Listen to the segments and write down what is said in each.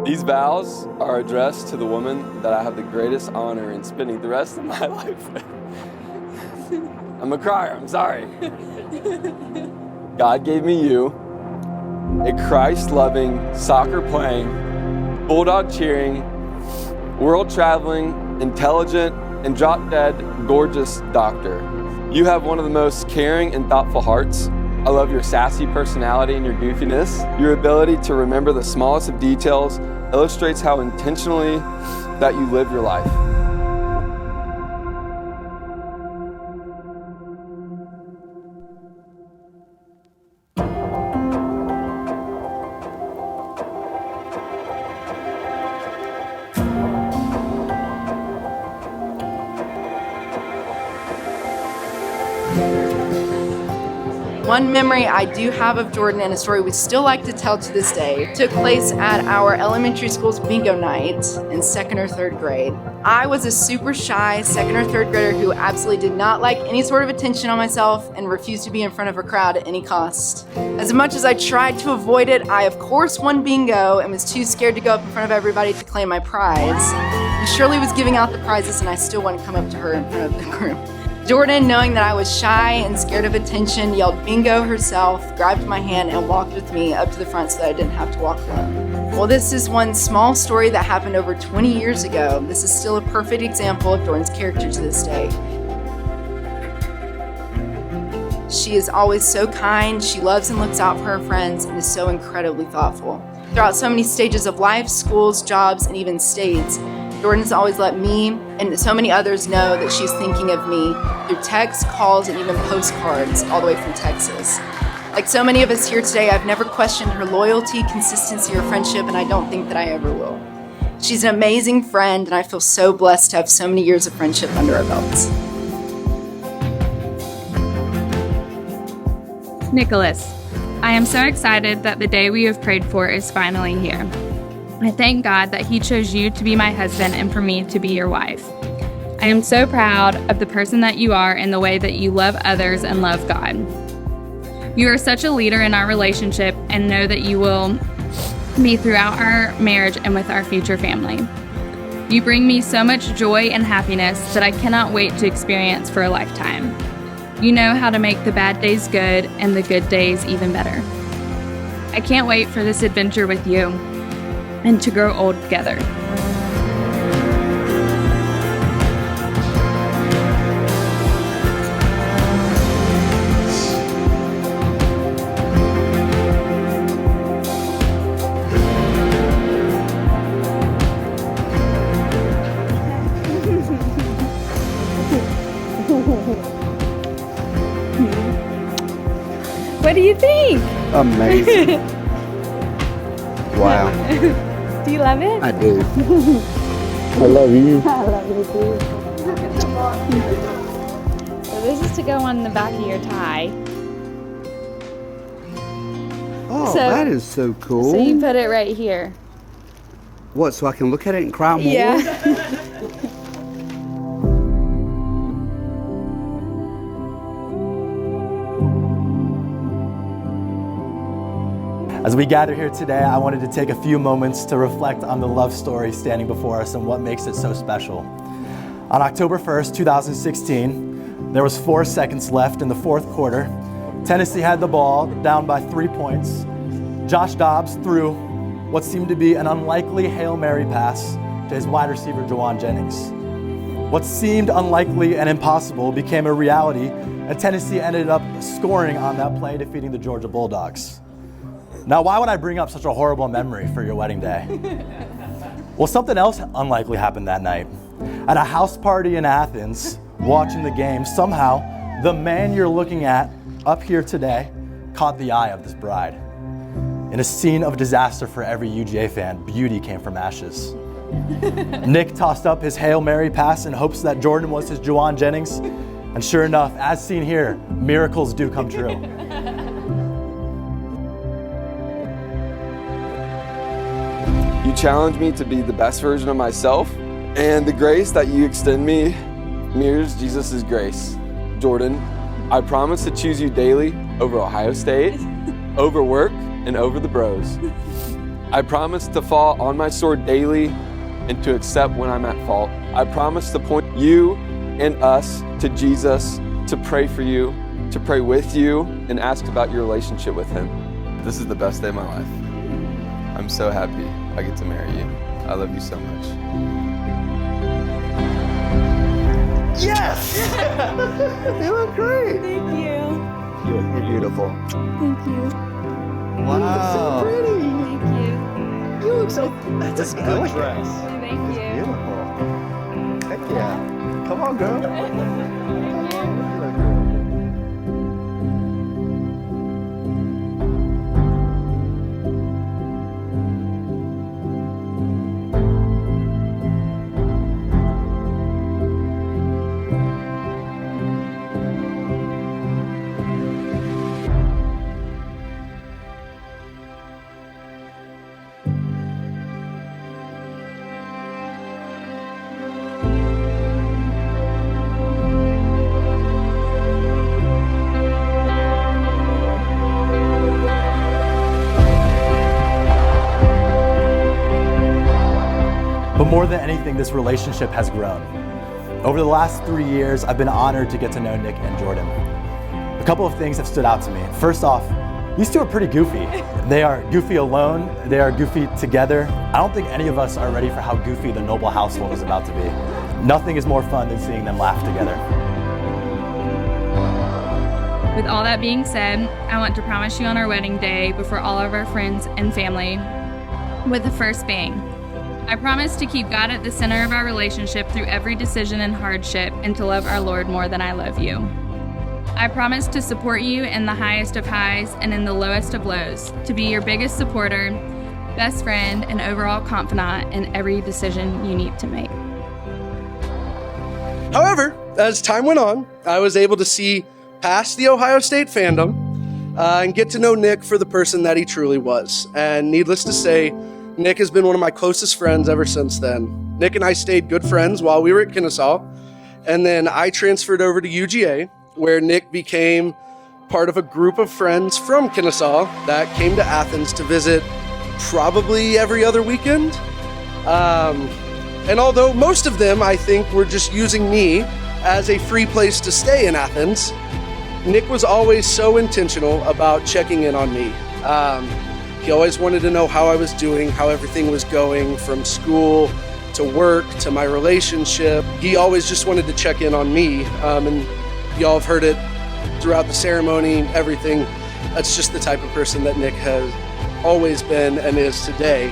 These vows are addressed to the woman that I have the greatest honor in spending the rest of my life with. I'm a crier, I'm sorry. God gave me you, a Christ-loving, soccer-playing, bulldog-cheering, world-traveling, intelligent, and drop-dead, gorgeous doctor. You have one of the most caring and thoughtful hearts. I love your sassy personality and your goofiness. Your ability to remember the smallest of details illustrates how intentionally that you live your life. One memory I do have of Jordan, and a story we still like to tell to this day, took place at our elementary school's bingo night in 2nd or 3rd grade. I was a super shy 2nd or 3rd grader who absolutely did not like any sort of attention on myself and refused to be in front of a crowd at any cost. As much as I tried to avoid it, I of course won bingo and was too scared to go up in front of everybody to claim my prize. And Shirley was giving out the prizes and I still wouldn't come up to her in front of the group. Jordan, knowing that I was shy and scared of attention, yelled bingo herself, grabbed my hand, and walked with me up to the front so that I didn't have to walk alone. Well, this is one small story that happened over 20 years ago. This is still a perfect example of Jordan's character to this day. She is always so kind, she loves and looks out for her friends, and is so incredibly thoughtful. Throughout so many stages of life, schools, jobs, and even states, Jordan has always let me and so many others know that she's thinking of me through texts, calls, and even postcards all the way from Texas. Like so many of us here today, I've never questioned her loyalty, consistency, or friendship, and I don't think that I ever will. She's an amazing friend, and I feel so blessed to have so many years of friendship under our belts. Nicholas, I am so excited that the day we have prayed for is finally here. I thank God that He chose you to be my husband and for me to be your wife. I am so proud of the person that you are and the way that you love others and love God. You are such a leader in our relationship and know that you will be throughout our marriage and with our future family. You bring me so much joy and happiness that I cannot wait to experience for a lifetime. You know how to make the bad days good and the good days even better. I can't wait for this adventure with you and to grow old together. What do you think? Amazing. Wow. Do you love it? I do. I love you. I love you too. So this is to go on the back of your tie. Oh, that is so cool. So you put it right here. What, so I can look at it and cry more? Yeah. As we gather here today, I wanted to take a few moments to reflect on the love story standing before us and what makes it so special. On October 1st, 2016, there was 4 seconds left in the 4th quarter. Tennessee had the ball, down by 3 points. Josh Dobbs threw what seemed to be an unlikely Hail Mary pass to his wide receiver, Juwan Jennings. What seemed unlikely and impossible became a reality, and Tennessee ended up scoring on that play, defeating the Georgia Bulldogs. Now, why would I bring up such a horrible memory for your wedding day? Well, something else unlikely happened that night. At a house party in Athens, watching the game, somehow, the man you're looking at up here today caught the eye of this bride. In a scene of disaster for every UGA fan, beauty came from ashes. Nick tossed up his Hail Mary pass in hopes that Jordan was his Juwan Jennings, and sure enough, as seen here, miracles do come true. You challenge me to be the best version of myself, and the grace that you extend me mirrors Jesus' grace. Jordan, I promise to choose you daily over Ohio State, over work, and over the bros. I promise to fall on my sword daily and to accept when I'm at fault. I promise to point you and us to Jesus, to pray for you, to pray with you, and ask about your relationship with Him. This is the best day of my life. I'm so happy I get to marry you. I love you so much. Yes! You look great. Thank you. You're beautiful. Thank you. Wow. You look so pretty. Thank you. You look so. That's a good dress. Thank you. Beautiful. Heck yeah. Come on, girl. You look good. But more than anything, this relationship has grown. Over the last 3 years, I've been honored to get to know Nick and Jordan. A couple of things have stood out to me. First off, these two are pretty goofy. They are goofy alone, they are goofy together. I don't think any of us are ready for how goofy the Noble household is about to be. Nothing is more fun than seeing them laugh together. With all that being said, I want to promise you on our wedding day before all of our friends and family, with the first being, I promise to keep God at the center of our relationship through every decision and hardship and to love our Lord more than I love you. I promise to support you in the highest of highs and in the lowest of lows, to be your biggest supporter, best friend, and overall confidant in every decision you need to make. However, as time went on, I was able to see past the Ohio State fandom and get to know Nick for the person that he truly was. And needless to say, Nick has been one of my closest friends ever since then. Nick and I stayed good friends while we were at Kennesaw, and then I transferred over to UGA, where Nick became part of a group of friends from Kennesaw that came to Athens to visit probably every other weekend. And although most of them, I think, were just using me as a free place to stay in Athens, Nick was always so intentional about checking in on me. He always wanted to know how I was doing, how everything was going, from school to work to my relationship. He always just wanted to check in on me, and y'all have heard it throughout the ceremony, everything. That's just the type of person that Nick has always been and is today.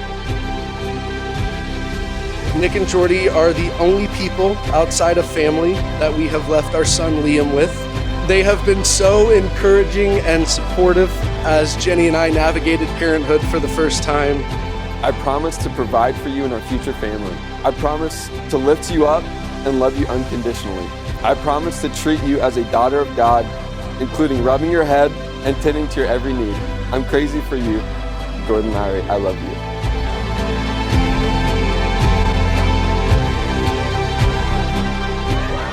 Nick and Jordy are the only people outside of family that we have left our son Liam with. They have been so encouraging and supportive as Jenny and I navigated parenthood for the first time. I promise to provide for you and our future family. I promise to lift you up and love you unconditionally. I promise to treat you as a daughter of God, including rubbing your head and tending to your every need. I'm crazy for you, Jordan Lowry. I love you.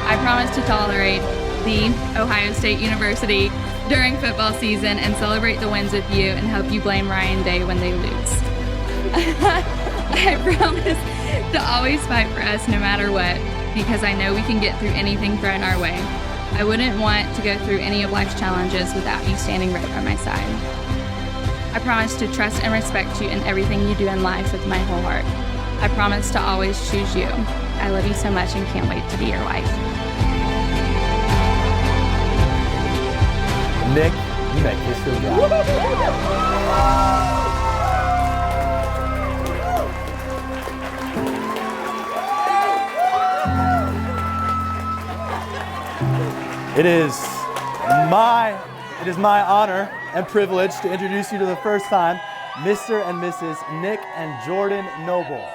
I promise to tolerate the Ohio State University during football season and celebrate the wins with you and help you blame Ryan Day when they lose. I promise to always fight for us no matter what, because I know we can get through anything thrown our way. I wouldn't want to go through any of life's challenges without you standing right by my side. I promise to trust and respect you in everything you do in life with my whole heart. I promise to always choose you. I love you so much and can't wait to be your wife. Nick, you make history. It is my honor and privilege to introduce you to the first time, Mr. and Mrs. Nick and Jordan Noble.